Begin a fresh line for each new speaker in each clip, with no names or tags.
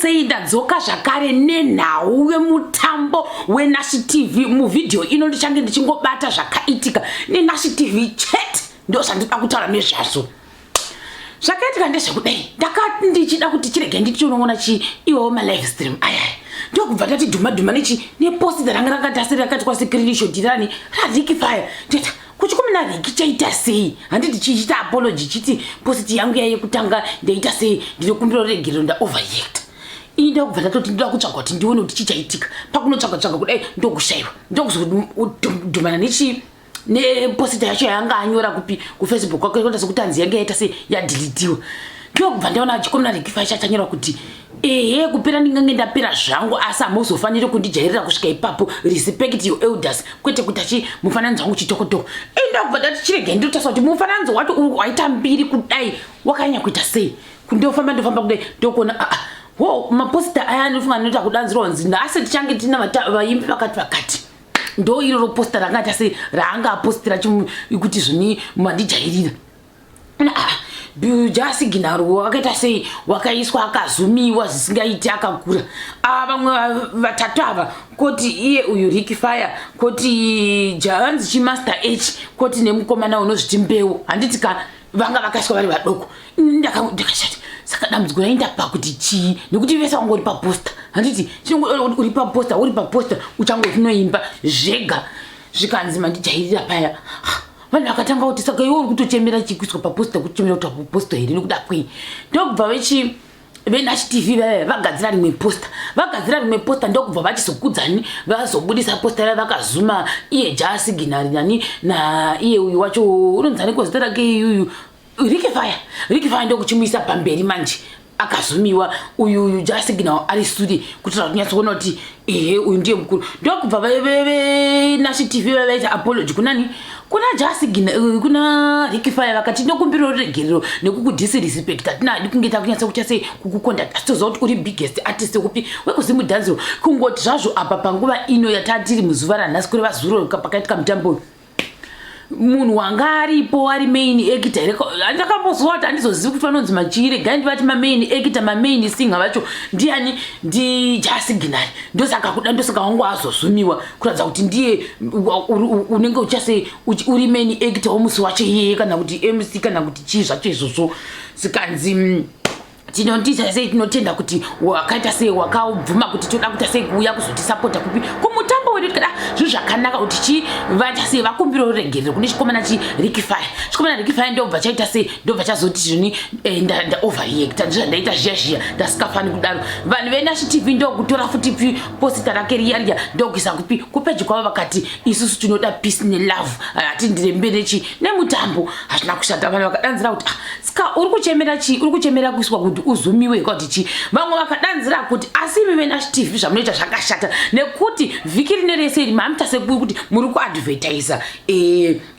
Seida dzoka zvakare nenhau wemutambo weNashi TV muvidhio ino ndichange ndichingobata zvakaitika neNashi TV chat ndo zvandida kutaura nezvazvo. Zvakaitika ndezvekudai ndakati ndichida kuti chirege ndichinoona iwo ma live stream aya ndokubva ndati dhuma nechi nepost dzaranga rakatasira rakati kwa screenshot dirani radiki fire ndeta kuchikomena riki chaita sei handiti chichita apology chiti post yangu yekutanga ndaita sei ndinokumbira regero nda overreact. Inda kubva ndatoti ndida kutsvaga kuti ndione kuti chichaitika pakunotsvaga kudai ndokushaiwa ndokuzodhumana nechi nepost yacho yanga anyora kupi kuFacebook kwake kwenda sekutanzi yanga yaita sei yadeletiwa ndokubva ndaona chikomena riki chachanyora kuti kupera ndingange ndapera zvangu asi amuzofanire kundijairira kusvika ipapo, respect your elders, kwete kuti mufananidzo wangu chitokotoko. Ndokubva ndati chirege ndotaura kuti mufananidzo wacho waita mbiri kudai wakanyanya kuita sei ndofamba kudai ndokuona maposta aya anofunga anoita kudanzirwa nzinda asi tichange tina vaimbi vakati ndo iroro posta rangata sei raanga apostira kuti zvini mandijairira Jasi Ginaro wakaita sei wakaiswa akazumiwa zvisingaiti akakura. Vamwe vatatu ava koti iye uyu Ricky Fire koti Jahanzi Chimaster H koti nemukomana unozviti Mbeu handitika vanga vakaiswa vari vadoko ndakashati saka dambudziko raenda pakuti chii nekuti vese vangu uri paposta handiti uri paposta uchangotinoimba zvega zvikanzi mandijairira paya. Vanhu vakatanga kuti saka iwe uri kutochemera chikuiswa paposta kuchemera kuti paposta here nekuda kwei ndokubva veNashi TV vagadzira rimwe posta ndokubva vachizokudzani vazobudisa posta rava vakazuma iye Jasi Ginari nani na iye uyu wacho unonzani kozita rake uyu Ricky Fire ndokuchimuisa pamberi manje akazumiwa uyu Jasi Ginari ari studio kuti nyatsoona kuti uyu ndiye mukuru ndokubva veNashi TV vaita apology kunani kuna Jasi Ginari kuna Ricky Fire vakati ndokumbira regerero nekukudisrespect atina kunge takunyatsa kuti sei kukukonda asitoziva kuti uri biggest artist kupi wekuzimudhanziro kungoti zvazvo apa panguva ino yatatiri muzuva ranhasi kuri vazuro pakaitika mutambo munhu wanga aripo ari main actor ndakambozwa kuti handizozivi kuti vanonzi machiregai ndivati main actor main singer vacho ndiani Jasi Ginari ndosaka kuda ndosaka wangu azozumiwa kuratidza kuti ndiye unenge uchase uri main actor womusi wacho iye kana kuti MC kana kuti chii zvacho izvozvo zikanzi tinondita sei tinotenda kuti wakaita sei wakabvuma kuti toda kuita sei kuuya kuzotisapota kupi kumutambo wedu tikada zvinhu zvakanaka kuti chivata sei vakumbira regerero kune chikomana Ricky Fire ndobva chaita sei ndobva chazoti zvini nda overreact ndizvandaita zhizha ndasikafani kudaro. Vanhu veNashi TV ndokutora futi posta rake riya ndokuisa kupi kupeji kwavo vakati isusu tinoda peace nelove hatindiremberechi nemutambo hazvina kushata. Vanhu vakadanzira kuti saka uri kuchemera kuiswa kuti uzumiwe kuti chi vamwe vakadanzira kuti asi veNashi TV zvamunoita zvakashata nekuti vhiki rine rese iri mamuita sekuti muri kuadvertisa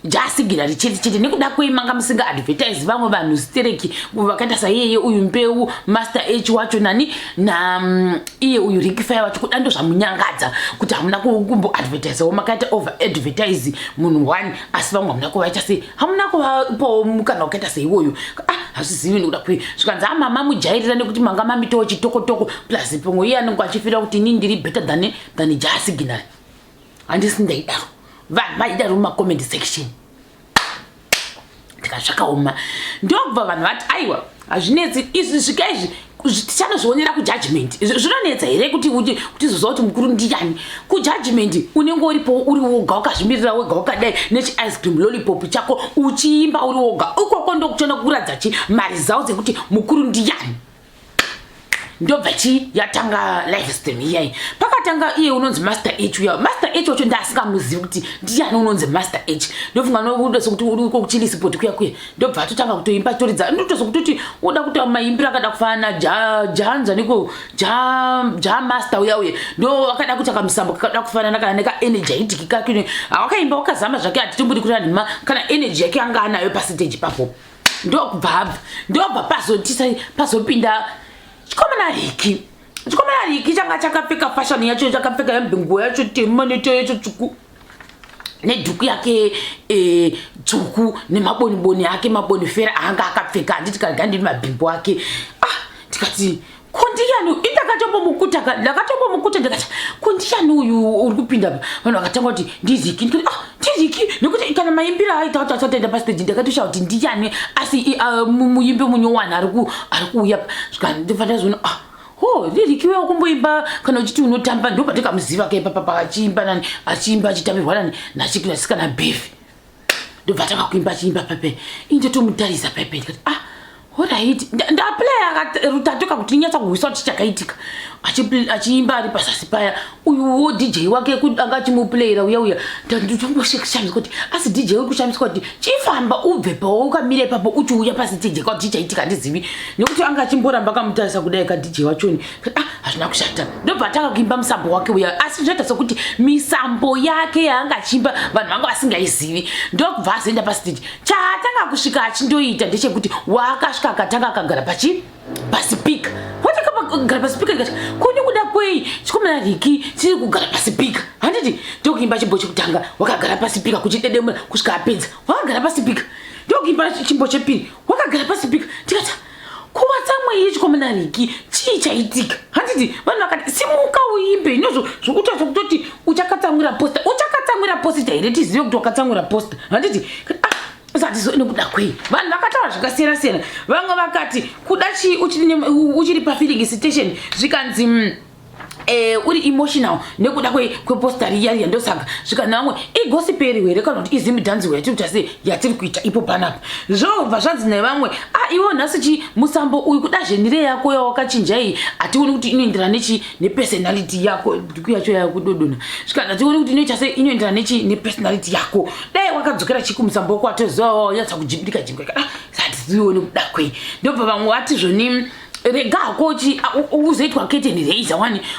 Jasi Ginari chete nekuda kwei manga musinga advertise vamwe vanhu stereki vakaita saiyeye uyu Mbeu Master H wacho nani na iye uyu Ricky Fire wacho kuda ndo zvamunyangadza kuti hamuna kumbo advertise makaita over advertise munhu wani asi vamwe hamuna kuvaita sei hamuna kuvapo mukana wakaita seiwoyo hazvizivi nekuda kwei zvikanzi mama mujairira nekuti manga mamitawo chitokotoko plus pomwe iye anenge achifira kuti inini ndiri better than Jasi Ginari handisi ndaidaro vanhu vaidaro mumacomment section ndikazvakaoma ndokubva vanhu vati aiwa hazvinetsi izvi svika izvi tichanozvionera kujudgment zvinonetsa here kuti zozva kuti mukuru ndiani kujudgment unenge uripo uri woga wakazvimirira wega wakadai nechiice cream lollipop chako uchiimba uri woga ikoko ndokuchona kuradza mari dzavo dzekuti mukuru ndiani ndobva yatanga live stream iyai pakatanga iye unonzi Master H uya Master H wacho ndasingamuzivi kuti ndiani unonzi Master H ndofunga nokuda sokuti uri kuchili support kuya ndobva totanga kutoimba toridza ndotozo kuti uda kuti maimbira akada kufanana Jahanza niko Master uya ndo akada kuti akamusambo akada kufanana kana neka energetic kakine akaimba wakazama zvake atitombudi kuti ndima kana energy yake anga anayo pastage papo ndobva pazopinda chikomana Ricky changa chakapfeka fashion yacho chakapfeka nguo yacho tema neto yacho tsvuku nedhuku yake tsvuku nemaboniboni yake mabonifera anga akapfeka handiti kaga ndiri mabhimbo ake tikati kondiyani indakati ndokutaka ndakatombo mukuta ndakati kundiani uyu uri kupinda vanhu vakatanga kuti ndiziki ndikati ndiziki nekuti kana maimbira aita kuti asatoenda pastage ndakatosha kuti ndiani asi muimbi munyowani ari kuuya svika ndofanira zvoona ndirikiwe kumboimba kana uchiti unotamba ndopatikamuziva kaipapa achiimba nani achiimba achitambirwa nani nasikana befi ndobva takakuimba achiimba pape indotomutarisa pape ndikati alright ndaplaya rutatoka kuti inyatsa kuhwisa kuti chakaitika achiimba ari pasasi paya uyuwo DJ wake anga achimuplayera uya ndotomboshamiswa kuti asi DJ uri kushamiswa kuti chifamba ubve pawo ukamira ipapo uchiuya pasi stage kuti chichaitika handizivi nekuti anga achimboramba akamutarisa kudai ka DJ wachoni hazvina kushata ndobva takakuimba musambo wake uya asi zvoita sokuti misambo yake yaanga achimba vanhu vanga vasingaizivi ndokubva azoenda pastage chaatanga kusvika achindoita ndechekuti wakasvika akatanga akagara pasipika gara pasipika ndikati kuni kuda kwei chikomana Riki chiri kugara pasipika handiti ndokuimba chimbo chekutanga wakagara pasipika kuchidedemura kusvika apedza wakagara pasipika ndokuimba chimbo chepiri wakagara pasipika ndikati kuwatsamwei chikomana Riki chii chaitika handiti vanhu vakati simuka uimbe inozvo zvokutaura kutoti uchakatsamwira posta here tizive kuti wakatsamwira posta handiti usati nekuda kwei vanhu vakataura zvakasiyana-siyana vamwe vakati kuda chi uchiri pafilling station zvikanzi uri emotional nekuda kweposta riya ndosaka zvikana vamwe igosiperi here kana kuti izimidhanziwe yatiri kuita sei yatiri kuita ipo panapa zvobva zvanzi nevamwe iwo nhasi musambo uyu kuda zhenire yako yawakachinja iyi hationi kuti inoenderana nepersonality yako ndikuyacho yakudodona zvikana hationi kuti inoita sei inoenderana nepersonality yako dai wakadzokera chikumusambo wako watoziva nyatsa kujibirika hatizioni kuda kwei ndobva vamwe vati zvoni rega kochi uzoitwa curtain raiser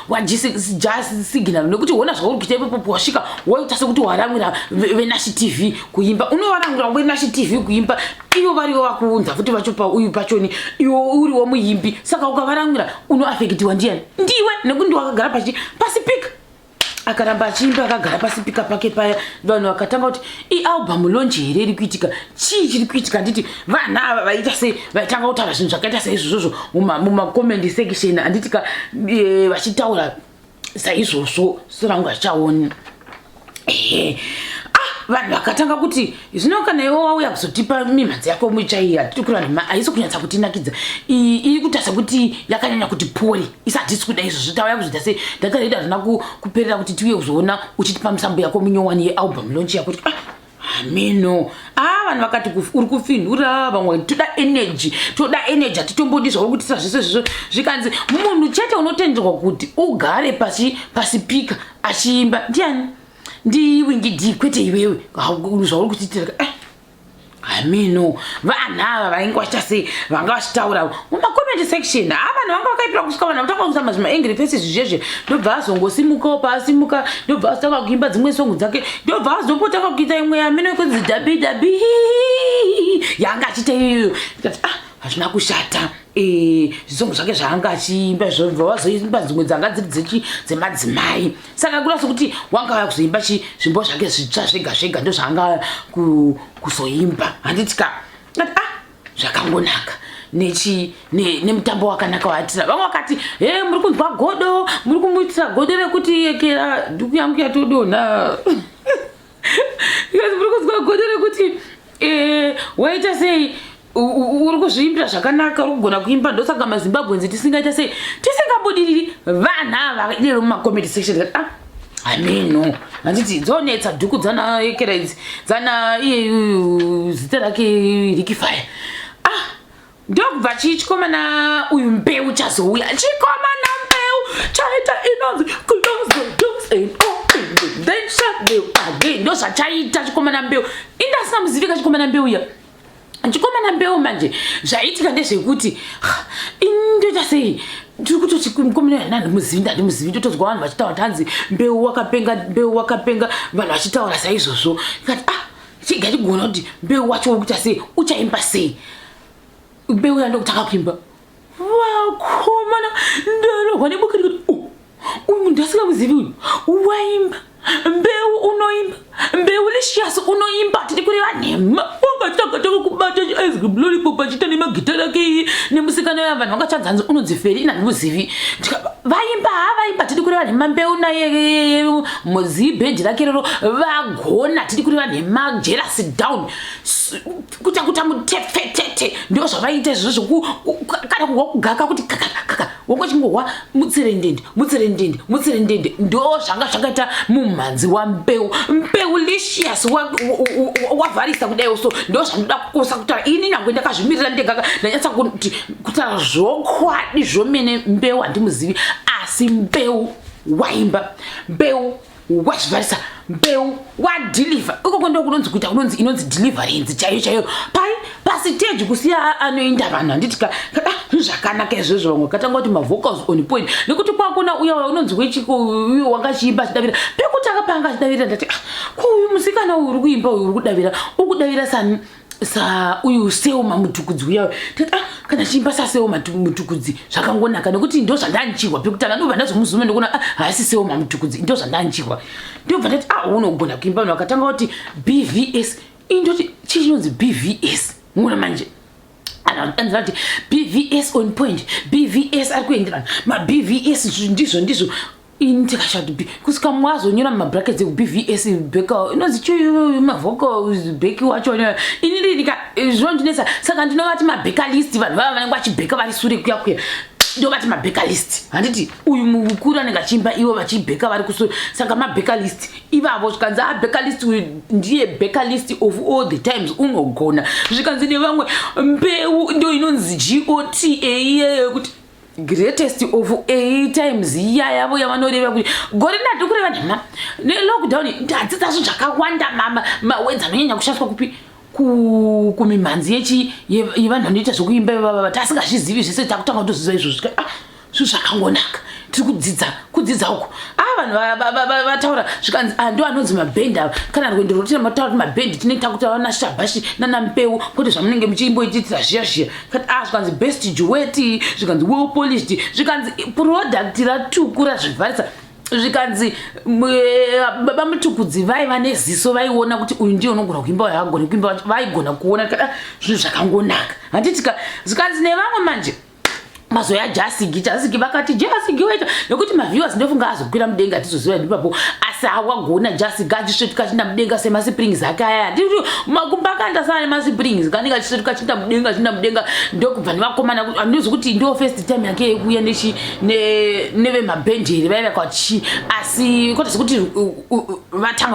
wajisignal nekuti wona zvauri kuita ipapo wasvika waitasa kuti waramwira veNashi TV kuimba unovaramwira veNashi TV kuimba ivo varivo vakuunza futi vachopa uyu pachoni iwo uriwo muimbi saka ukavaramwira unoafekitiwa ndiani ndiwe nekuti ndiwakagara pasipika akaramba achiimba akagara pasipika pake paya vanhu vakatanga kuti ialbum launch here iri kuitika chii chiri kuitika nditi vanhu ava vaita sei vaitanga kutaura zvinhu zvakaita saizvozvo mumacomment section handitika vachitaura saizvozvo sorangu achaoni vanhu vakatanga kuti zvino kana iwo wauya kuzotipa mimhanzi yako muchai hatiri kurana nhema haisi kunyatsa kutinakidza iri kutarisa kuti yakanyanya kuti pori isatisi kuda izvozvo tauya kuzoita sei ndakareda hazvina kuperera kuti tiuye kuzoona uchitipa musambo yako munyowani yealbum launch yako kuti ameno vanhu vakati uri kufinhura vamwe toda energy hatitombodi zvauri kutisa zvese zvizvo zvikanzi munhu chete unotenderwa kuti ugare pasipika achiimba ndiani ndiwingidi kwete iwewe zvauri kutiitira ameno vanhu ava vainge vachiita sei vanga vachitaura mumacomment section vanhu vanga vakaipira kusvika vanhu vakutanga kusamba zvimaangry faces zvizvezve ndobva azongosimukawo paasimuka ndobva azotanga kuimba dzimwe songo dzake ndobva azombotanga kuita imwe yameno yekunzi ww yanga achiita iyoyo ndikati hazvina kushata zvisongo zvake zvaanga achiimba zvobva wazoimba dzimwe dzanga dziri dzemadzimai saka kuda sokuti wanga vaya kuzoimba zvimbo zvake zvitsva zvega ndozvaanga kuzoimba handitika zvakangonaka nemutambo wakanaka waatira vamwe vakati muri kunzwa godo muri kumuitira godo rekuti yekera dhuku yangu yatodonha muri kunzwa godo rekuti waita sei uri kuzviimbira zvakanaka uri kugona kuimba ndosaka mazimbabwenzi tisingaita sei tisingabudiriri vanhu ava idero mumacomment section ameno handiti dzonetsa dhuku dzana yekera idzi dzana iye zita rake Riki Fire ndokubva chikomana uyu mbeu chazouya chikomana mbeu chaita inonzi close the doors and open them then shut them again ndozvachaita chikomana mbeu indasina muzivika chikomana mbeu ya chikomana mbeu manje zvaitika ndezvekuti ndoita sei tiri kutoti mukomana ndandimuzivi ndotozwa vanhu vachitaura tanzi mbeu wakapenga vanhu vachitaura saizvozvo ikati chigatigona kuti mbeu wacho uri kuita sei uchaimba sei mbeu yandokutanga kuimba wakomana ndarohwa nebukati kuti uyu munhu asingamuzivi uyu waimba mbeu unoimba mbeu Licious unoimba tiri kureva nhema wangatanga kubata ice cream lollipop achiita nemagitara ake nemusikana ya vanhu vangachanzanzi unonzi Feri nandimuzivi vaimba pavaimba tiri kureva nemambeu naye muzibhendi rake rero vagona tiri kureva nemajerasi down kuta mutefetete ndo zvavaita izvozvo kana kugwa kugaka kuti kaka wangochingohwa mutserendende ndo zvanga zvakaita mumhanzi wambeu licious wavharisa kudai so ndo zvanoda kukosa kutaura ini nyange ndakazvimirira ndega ndanyatsa kutaura zvokwadi zvomene mbeu handimuzivi asi mbeu waimba mbeu wachivharisa mbeu wadeliver ikoko ndo kunonzi kuita inonzi deliverance chaiyo pasiteji kusiya anoenda vanhu handiti zvakanaka izvozvo vamwe katanga kuti mavocals on point nekuti kwakuna uya unonzi wechiko uyo wangachiimba achidavira pekuti akapanga achidavira ndati ko uyu musikana uyu uri kuimba uyu uri kudavira sani uyu Seoma Mutukudzi uya kana chiimba Seoma Mutukudzi zvakangonaka nekuti ndo zvandanchirwa pekutanga ndobva ndazomuzume ndokuna haasi Seoma Mutukudzi ndo zvandanchirwa ndobva ndati unogona kuimba vanhu vakatanga kuti BVS indoti chinonzi BVS muna manje anoti BVS on point BVS ari kuenderana maBVS ndizvo intikashati kusika mwazonyora mabrackets eBVS beka inonzi chiyo mavoko beki wacho inirika zvondinesa saka ndinovati mabeka list vanhu vava vanenge vachibheka vari sure kuya ndovati mabeka list handiti uyu mukuru anenge achimba ivo vachibheka vari kusure saka mabeka list ivavo zvikanzi abeka list ndiye beka list of all the times unogona zvikanzi nevamwe mbeu ndo inonzi GOT iyeyo kuti greatest of a times yavo yavanoreva kuti gore ndati kureva nhama nelockdown ndadzidza zvinhu zvakawanda mawenzi anonyanya kushandiswa kupi kumimhanzi yevanhu vanoita zvokuimba tasingazvizivi zvese takutanga kutoziva izvozvo zvinhu zvakangonaka tiri kudzidza uko vanhu vataura zvikanzi ndo anonzi mabhendi ava kana rwendo rwotira mataura kuti mabhendi tinenge takutaura nashabashi nanambeu kuti zvamunenge muchimboititira zviya kati zvikanzi best duet zvikanzi well polished zvikanzi product ratukura zvivharisa zvikanzi baba Mutukudzi vaiva neziso vaiona kuti uyu ndiye unogona kuimba yaagona kuimba vaigona kuona zvinhu zvakangonaka handitika zvikanzi nevamwe manje mazoya jasigi vakati jasigi waita nekuti maviewers ndofunga azokwira mudenga tizoziva ndipapo asi awagona jasigi achisvetuka chinda mudenga semasprings ake aya ndiri makumba akandasana nemasprings kanenge achisvetuka chinda mudenga ndokubva nevakomana andinozi kuti ndo first time yake yekuuya nevemabhenderi vaiva kwachi asi kwata sekuti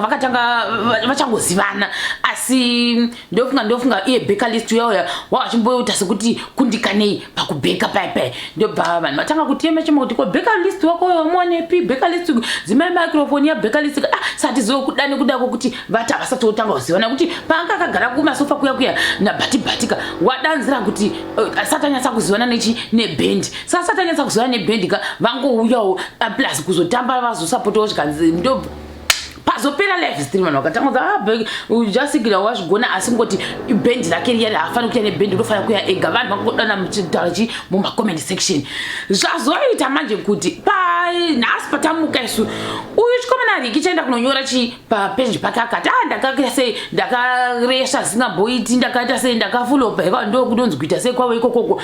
vakatanga vachangozivana asi ndofunga iye beka list uyauya wakachimboita sekuti kundikanei pakubheka paipai ndobva vanhu vatanga kutema chema kuti ko beka list wako muonepi beka list dzimai microphone ya beka list sati zokudani kudako kuti vata vasatotanga kuzivana kuti panga akagara kumasofa kuya nabhatibhatika wadanzira kuti satanyatsa kuzivana nebhendi satanyatsa kuzivana nebhendi vangouyawo plus kuzotamba vazosapotawo zvikanzi ndobva pazopera live stream vanhu vakatanga ujasigira wazvigona asi ngoti bhendi rake riya haafani kuita nebhendi unofanira kuya ega vanhu vangodana muchitaura mumacomment section zvazoita manje kuti nhasi patamuka isu uyu chikomana Riki chaenda kunonyora papeji pake akati ndakaita sei ndakaresha zisingamboiti ndakaita sei ndakafulopa eka ndo kunonzi kuita sei kwavo ikokoko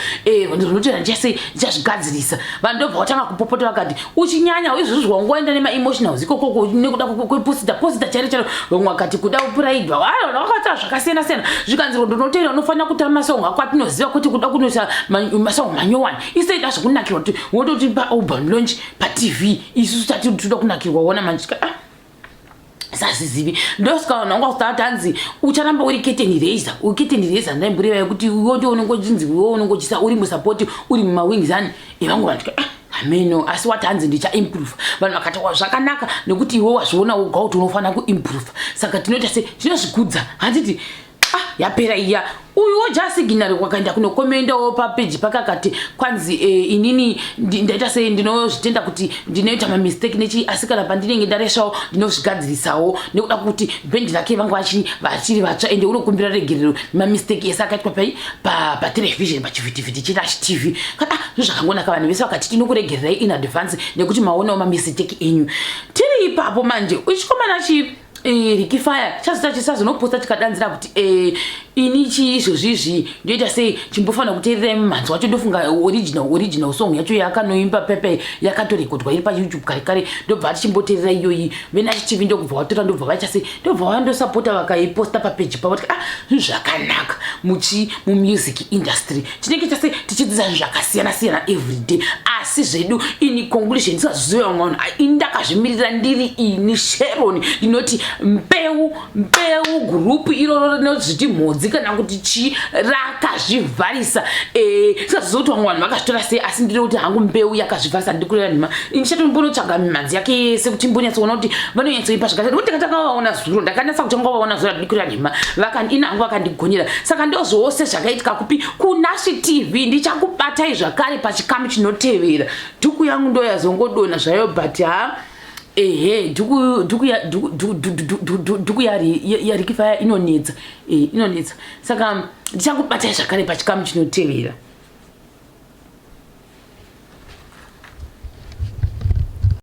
ndinotenda ndichazvigadzirisa vanhu ndobva vatanga kupopota vakati uchinyanya izvozvo wangoenda nemaemotionals ikokoko nekuda posita chaiyo vamwe vakati kuda kupuraidwa vakataura zvakasiyana zvikanzi ndinotenda unofanira kutaura masongo ako atinoziva kuti kuda kunoisa masongo manyowani iseita zvokunakirwa kuti wototi paalbum launch patv isusu tati toda kunakirwa wona manjika sazizivi ndosika vanhu vanga kutaura tanzi ucharamba uri curtain raiser ndaimbureva kuti wondo unongochinzi unongochisa uri musapoti uri mumawings ani evangu vanhu ameno asi watanzi ndichaimprove vanhu vakati zvakanaka nekuti iwe wazviona woga kuti unofanira kuimprove saka tinoita se tinozvikudza handiti yapera iya uyu wojasiginari kwakaenda kunokomendawo papeji pakakati kwanzi inini ndaita sei ndinozvitenda kuti ndinoita mamistake nechi asi kana pandinenge ndareshawo ndinozvigadzirisawo nekuda kuti bhendi rake vanga vachiri vatsva ende unokumbira regerero mamistake ese akaitwa patelevision pachivhitivhiti cheTV kana zvakangonaka vanhu vese vakati tinokuregererai in advance nekuti maonawo mamistake enyu tiri ipapo manje uchikomana Rikifaya chazita chisazonoposta chikadanzira kuti ini chiizvozvizvi ndoita sei chimbofanira kuteerera mumhanzi wacho ndofunga original song yacho yakanoimba pepe yakatorekodwa iri paYouTube kare ndobva tichimboteerera iyoyi vena chitivi ndokubva watora ndobva vaita sei ndobva vandosapota vakaiposta papeji pavo kuti zvakanaka mumusic industry tinenge tase tichidzidza zvakasiyana everyday asi zvedu ini conclusion tisaziva mwana indakazvimirira ndiri ini Sharon ndinoti mbeu group iroro rinozviti mhodzi kana kuti chi rakazvivharisa sikazoti vamwe vanhu vakazvitora sei asi ndiri kuti hangu mbeu yakazvivharisa ndikurira nhema inishatombonotsaga mimhanzi yake yese kuti mbonyatsoona kuti vanonyatsoipa zvakasiyana kuti ndakatangavaona zuro ndakanasa kutanga vaona zuro ndikurira nhema inhangu vakandigonyera saka ndozvose zvakaitika kupi kuNashe TV ndichakubatai zvakare pachikamu chinotevera dhuku yangu ndoyazongodona zvayo but dhuku ya Rikifaya inonetsa saka ndichakubatai zvakare pachikamu chinotevera.